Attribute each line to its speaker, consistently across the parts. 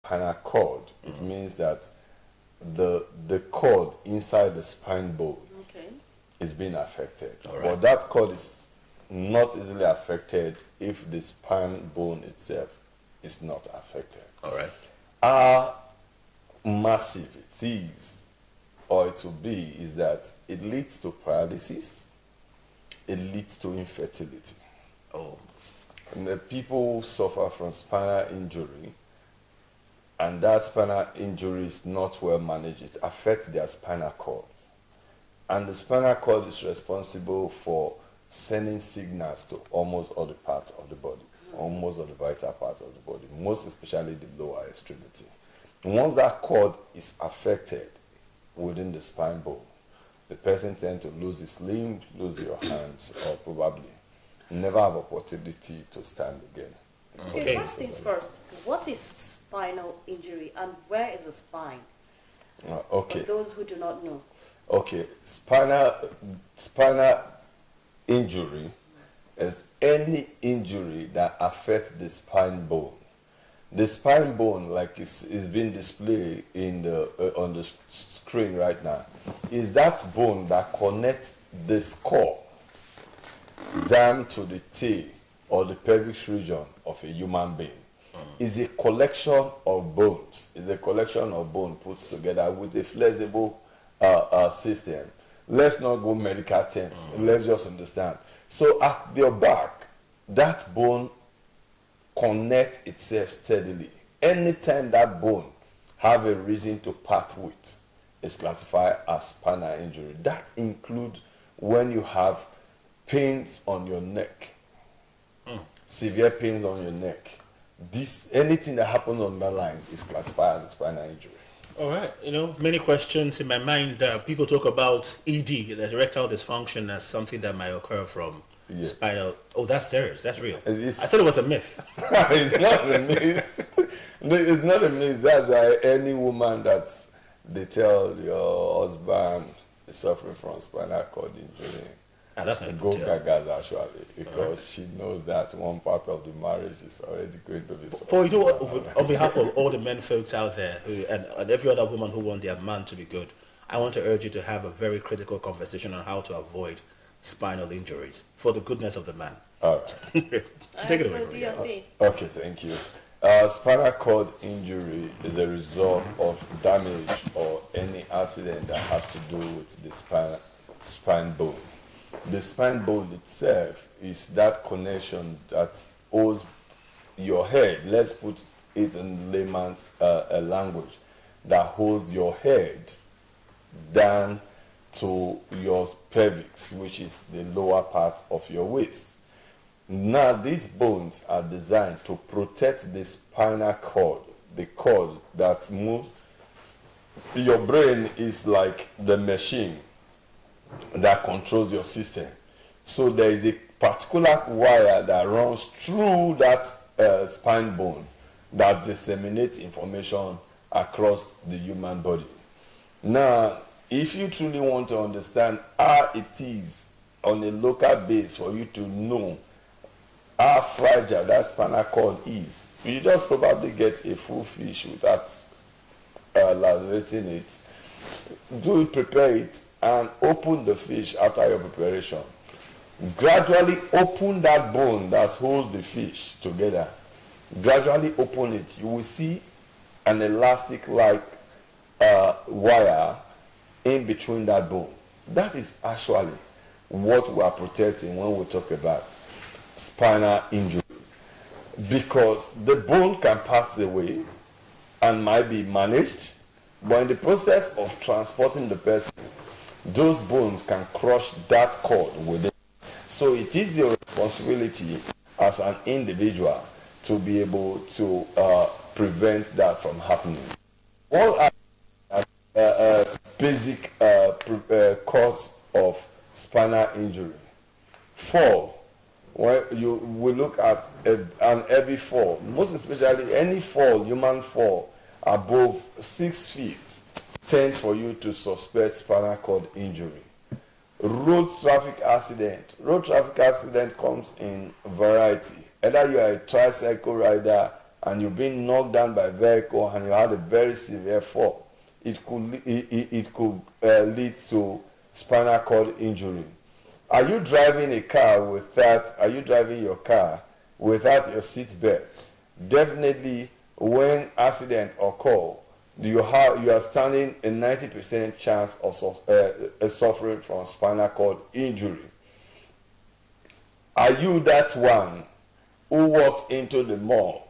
Speaker 1: spinal cord, it means that the cord inside the spine bone is being affected.
Speaker 2: All right.
Speaker 1: But that cord is not easily affected if the spine bone itself is not affected.
Speaker 2: All right.
Speaker 1: How massive it is, or it will be, is that it leads to paralysis, it leads to infertility.
Speaker 2: Oh.
Speaker 1: And the people who suffer from spinal injury, and that spinal injury is not well managed, it affects their spinal cord. And the spinal cord is responsible for sending signals to almost all the parts of the body, almost all the vital parts of the body, most especially the lower extremity. And once that cord is affected within the spine bone, the person tends to lose his limb, lose your hands, or probably never have opportunity to stand again.
Speaker 3: Okay, first things first, what is spinal injury and where is the spine?
Speaker 1: Okay.
Speaker 3: For those who do not know.
Speaker 1: Okay, spinal injury is any injury that affects the spine bone. The spine bone, like is being displayed in the on the screen right now, is that bone that connects the skull down to the tail or the pelvic region of a human being. Is a collection of bones. Is a collection of bone put together with a flexible system. Let's not go medical terms. Let's just understand. So at your back, that bone connects itself steadily. Anytime that bone have a reason to part with, it's classified as spinal injury. That includes when you have pains on your neck, severe pains on your neck. Anything that happens on that line is classified as a spinal injury.
Speaker 2: All right. You know, many questions in my mind. People talk about ED, the erectile dysfunction, as something that might occur from spinal. Oh, that's serious. That's real. I thought it was a myth.
Speaker 1: It's not a myth. No, it's not a myth. That's why any woman that they tell your husband is suffering from spinal cord injury,
Speaker 2: that's not
Speaker 1: go gagas actually, because she knows that one part of the marriage is already going to be suffering.
Speaker 2: Paul, you know what, on behalf of all the men folks out there and every other woman who want their man to be good, I want to urge you to have a very critical conversation on how to avoid spinal injuries for the goodness of the man.
Speaker 1: All right.
Speaker 2: Take it away.
Speaker 1: Okay, thank you. Spinal cord injury is a result of damage or any accident that has to do with the spine bone. The spine bone itself is that connection that holds your head. Let's put it in layman's language. That holds your head down to your pelvis, which is the lower part of your waist. Now, these bones are designed to protect the spinal cord, the cord that moves. Your brain is like the machine that controls your system. So there is a particular wire that runs through that spine bone that disseminates information across the human body. Now, if you truly want to understand how it is on a local base for you to know how fragile that spinal cord is, you just probably get a full fish without lacerating it. Prepare it, and open the fish after your preparation. Gradually open that bone that holds the fish together. Gradually open it. You will see an elastic-like wire in between that bone. That is actually what we are protecting when we talk about spinal injuries. Because the bone can pass away and might be managed, but in the process of transporting the person, those bones can crush that cord within. So it is your responsibility as an individual to be able to prevent that from happening. All are basic cause of spinal injury. Fall. When we look at an heavy fall, most especially any fall, human fall, above 6 feet, tend for you to suspect spinal cord injury. Road traffic accident. Road traffic accident comes in variety. Either you are a tricycle rider, and you've been knocked down by a vehicle and you had a very severe fall, it could lead to spinal cord injury. Are you driving a car without, are you driving your car without your seat belt? Definitely when accident occur, you are standing a 90% chance of suffering from spinal cord injury. Are you that one who walks into the mall,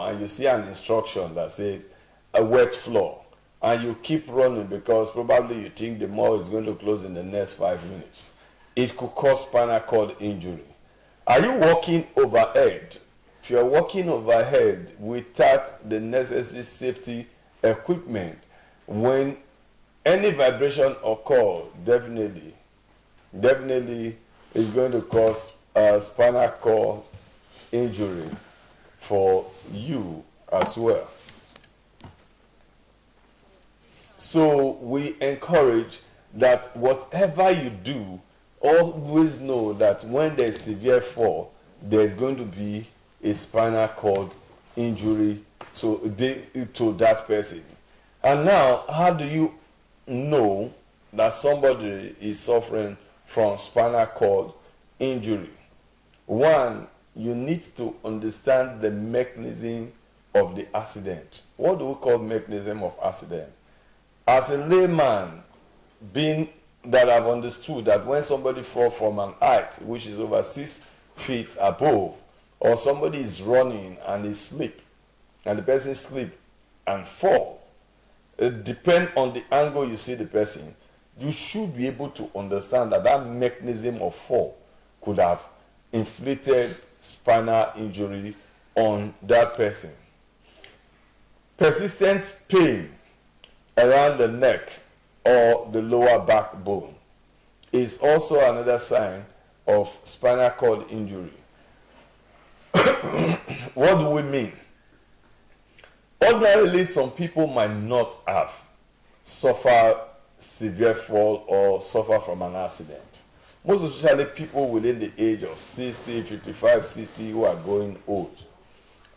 Speaker 1: and you see an instruction that says a wet floor, and you keep running because probably you think the mall is going to close in the next 5 minutes? It could cause spinal cord injury. Are you walking overhead? If you're walking overhead without the necessary safety equipment, when any vibration occurs, definitely is going to cause spinal cord injury for you as well. So we encourage that whatever you do, always know that when there's severe fall, there's going to be a spinal cord injury to that person. And now, how do you know that somebody is suffering from spinal cord injury? One, you need to understand the mechanism of the accident. What do we call mechanism of accident? As a layman, being that I've understood that when somebody falls from an height which is over 6 feet above, or somebody is running and they slip, and the person slip and fall, it depends on the angle you see the person. You should be able to understand that that mechanism of fall could have inflicted spinal injury on that person. Persistent pain around the neck or the lower backbone is also another sign of spinal cord injury. What do we mean? Ordinarily, some people might not have suffered severe fall or suffer from an accident. Most especially people within the age of 60, 55, 60 who are going old.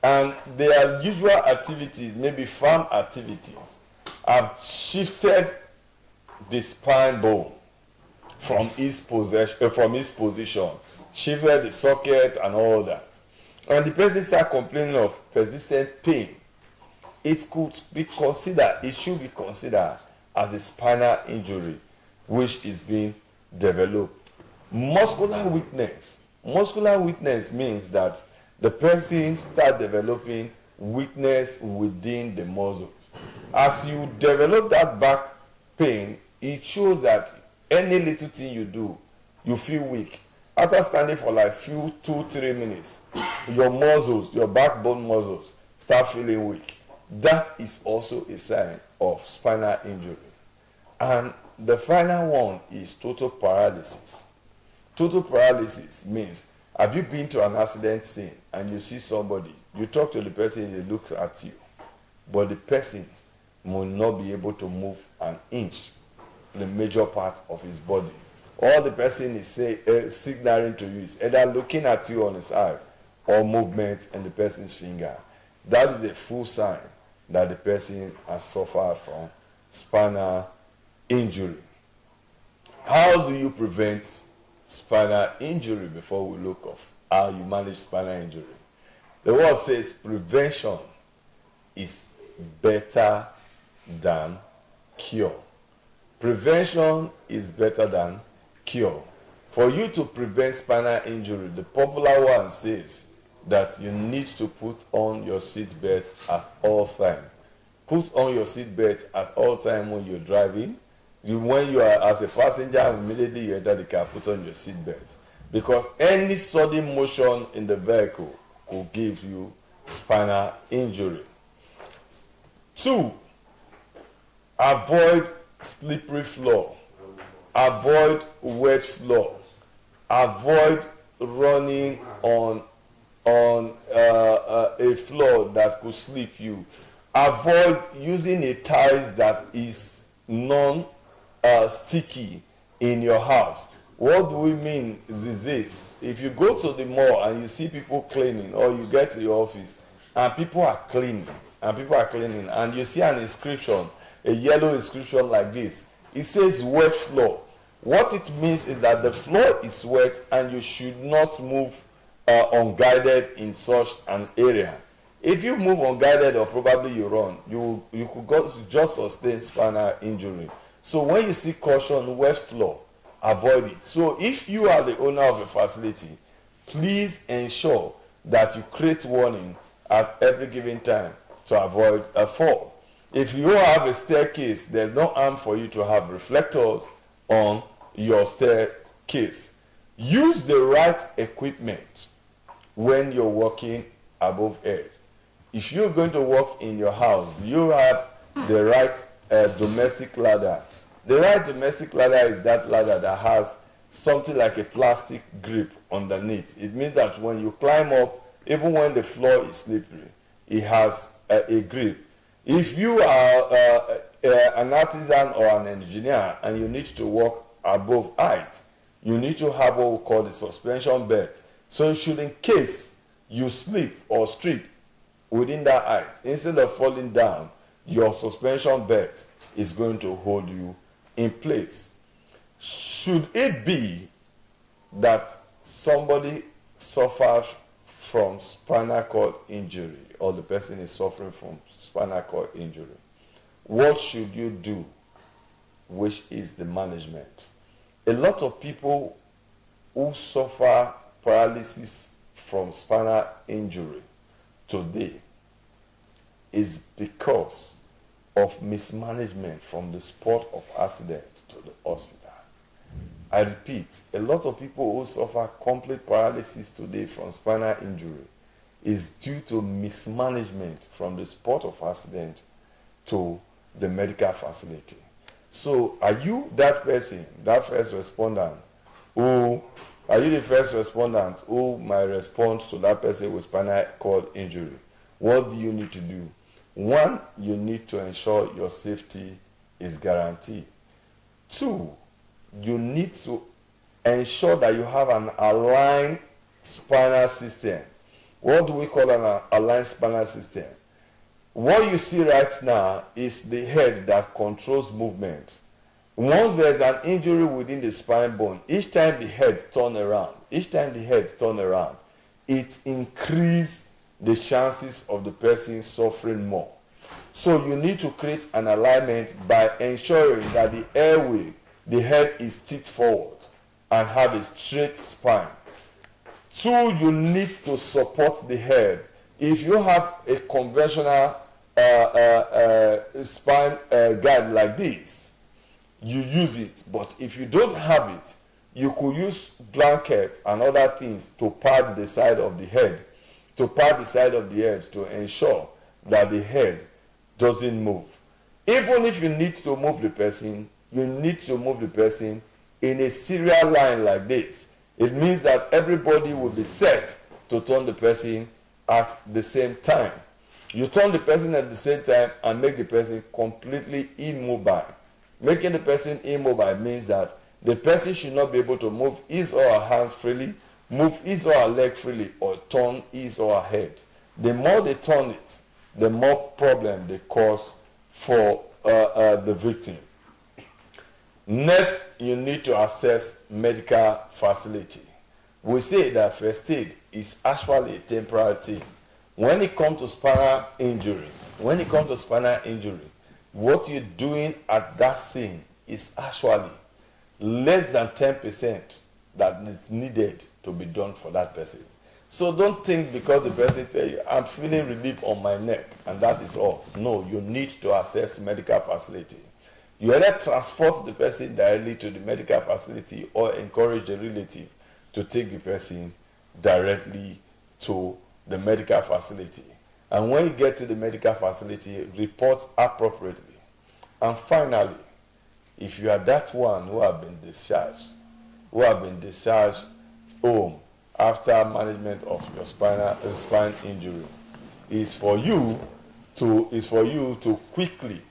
Speaker 1: And their usual activities, maybe farm activities, have shifted the spine bone from its position, shifted the socket and all that. And the person starts complaining of persistent pain. It could be considered, it should be considered as a spinal injury which is being developed. Muscular weakness. Muscular weakness means that the person starts developing weakness within the muscle. As you develop that back pain, it shows that any little thing you do, you feel weak. After standing for like 2-3 minutes, your muscles, your backbone muscles, start feeling weak. That is also a sign of spinal injury. And the final one is total paralysis. Total paralysis means, have you been to an accident scene and you see somebody, you talk to the person, he looks at you, but the person will not be able to move an inch, the major part of his body. All the person is signaling to you is either looking at you on his eyes or movement in the person's finger. That is the full sign that the person has suffered from spinal injury. How do you prevent spinal injury before we look at how you manage spinal injury? The word says prevention is better than cure. Prevention is better than cure. For you to prevent spinal injury, the popular one says that you need to put on your seat belt at all time. Put on your seat belt at all time when you're driving. When you are as a passenger, immediately you enter the car, put on your seat belt. Because any sudden motion in the vehicle could give you spinal injury. 2, avoid slippery floor. Avoid wet floor. Avoid running on a floor that could slip you. Avoid using a tiles that is non-sticky in your house. What do we mean is this? If you go to the mall and you see people cleaning, or you get to your office and people are cleaning, and you see an inscription, a yellow inscription like this. It says wet floor. What it means is that the floor is wet and you should not move unguided in such an area. If you move unguided or probably you run, you could just sustain spinal injury. So when you see caution, wet floor, avoid it. So if you are the owner of a facility, please ensure that you create warning at every given time to avoid a fall. If you have a staircase, there's no harm for you to have reflectors on your staircase. Use the right equipment when you're walking above air. If you're going to walk in your house, do you have the right domestic ladder? The right domestic ladder is that ladder that has something like a plastic grip underneath. It means that when you climb up, even when the floor is slippery, it has a grip. If you are an artisan or an engineer and you need to walk above height, you need to have what we call the suspension belt. So should, in case you slip or strip within that height, instead of falling down, your suspension belt is going to hold you in place. Should it be that somebody suffers from spinal cord injury, or the person is suffering from spinal cord injury, what should you do, which is the management? A lot of people who suffer paralysis from spinal injury today is because of mismanagement from the spot of accident to the hospital. I repeat, a lot of people who suffer complete paralysis today from spinal injury is due to mismanagement from the spot of accident to the medical facility. So are you that person, that first respondent, who might respond to that person with spinal cord injury? What do you need to do? One, you need to ensure your safety is guaranteed. Two, you need to ensure that you have an aligned spinal system. What do we call an aligned spinal system? What you see right now is the head that controls movement. Once there's an injury within the spine bone, each time the head turns around, it increases the chances of the person suffering more. So you need to create an alignment by ensuring that the airway, the head is tipped forward and have a straight spine. Two, you need to support the head. If you have a conventional spine guide like this, you use it. But if you don't have it, you could use blankets and other things to pad the side of the head, to ensure that the head doesn't move. Even if you need to move the person, you need to move the person in a serial line like this. It means that everybody will be set to turn the person at the same time. You turn the person at the same time and make the person completely immobile. Making the person immobile means that the person should not be able to move his or her hands freely, move his or her leg freely, or turn his or her head. The more they turn it, the more problem they cause for the victim. Next, you need to assess medical facility. We say that first aid is actually a temporary thing. When it comes to spinal injury, what you're doing at that scene is actually less than 10% that is needed to be done for that person. So don't think because the person tells you, I'm feeling relief on my neck, and that is all. No, you need to assess medical facility. You either transport the person directly to the medical facility or encourage the relative to take the person directly to the medical facility. And when you get to the medical facility, report appropriately. And finally, if you are that one who have been discharged home after management of your spine injury, is for you to quickly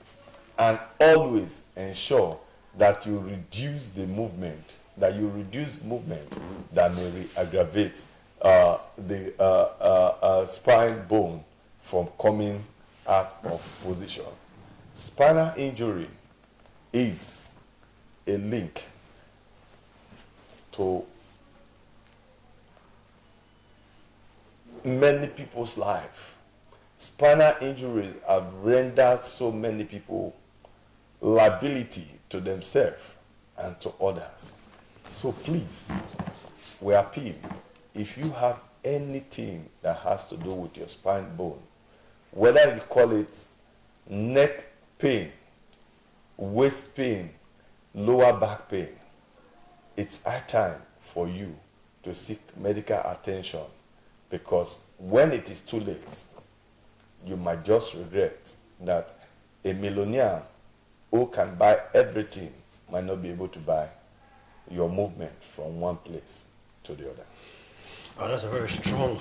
Speaker 1: and always ensure that you reduce the movement, that may aggravate the spine bone from coming out of position. Spinal injury is a link to many people's life. Spinal injuries have rendered so many people liability to themselves and to others. So please, we appeal, if you have anything that has to do with your spine bone, whether you call it neck pain, waist pain, lower back pain, it's high time for you to seek medical attention, because when it is too late, you might just regret that a millionaire who can buy everything might not be able to buy your movement from one place to the other.
Speaker 2: Oh, that's a very strong